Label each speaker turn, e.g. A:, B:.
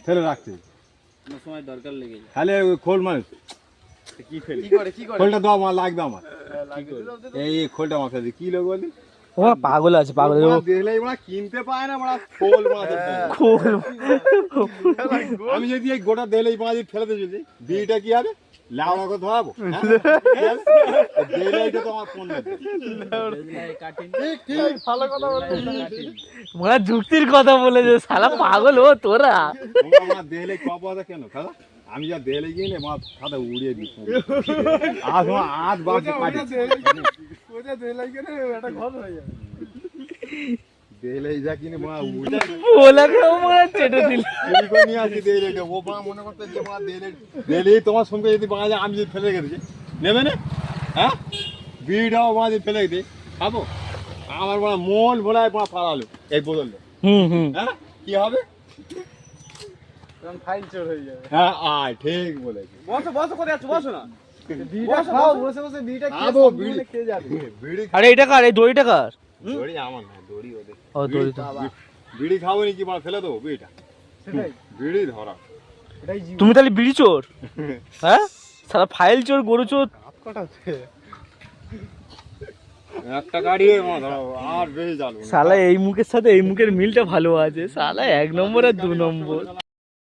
A: ফেলে রাখছে
B: কোনো সময় দরকার লেগে যায়।
A: তাহলে খোল মানুষ কি ফেলে খোলটা দাও আমার লাগবে আমার এই খোলটা আমার ফেলে কি লোক বলি
C: ও পাগল আছে পাগল
A: দেখলেই ওরা কিনতে পায় না ওরা খোল
C: খোল
A: আমি যদি এই গোটা দেলেই বাঁধি ফেলে দিয়ে যদি বিটা কি হবে লাউড়া করে ধরাবো দেলেইটা তো আমার ফোন
B: ভালো কথা বলছিস।
C: মনে যুক্তির কথা বলেছে শালা পাগল ও তোরা
A: আমার দেলে কপ আছে কেন খাদা আমি যা দেলে গিয়ে মা খাদা উড়িয়ে দিই আজ আজ বাজে পাটি
B: ওটা দেলাই কেন এটা ঘর হয়ে যাবে।
A: দেলেই যা কিনে মা উড়ে
C: ওলাকে মনে চেটে দিল
A: চুরি করে নিয়ে আসি দেলেইটা ও মা মনে করতে যে মা দেলেই তোমার সঙ্গে যদি বাজে আমি যদি ফেলে গেছি নেবে না হ্যাঁ বিড়াও বাজে ফেলে দিই খাবো আমার বড় মন ভোলায় মা পালালো এই বদললে হ্যাঁ কি হবে
B: তখন ফাইল চোর হয়ে যাবে।
A: হ্যাঁ আয় ঠিক বলেছি
B: বসো বসো করে আছো বসো না। বিড়িটা খাও বসে বসে বিড়িটা
A: খাবো
B: খেয়ে
A: বিড়ি
B: খেয়ে যাবে।
A: বিড়ি
C: আরে এটা কার এই দড়িটা কার
A: দড়ি আমার না দড়ি ওদের
C: ও দড়ি তো
A: বিড়ি খাবো নি কি মা ফেলে দেবো বিড়িটা
B: সেটাই
A: বিড়ি ধরা
B: এটাই জীবন।
C: তুমি তাহলে বিড়ি চোর হ্যাঁ সারা ফাইল চোর গরু চোর
B: হাত কাটাচ্ছে।
A: একটা গাড়ি মা ধরো আর বেশি চালু
C: শালা এই মুখের সাথে এই মুখের মিলটা ভালো আছে শালা 1 নম্বর আর 2 নম্বর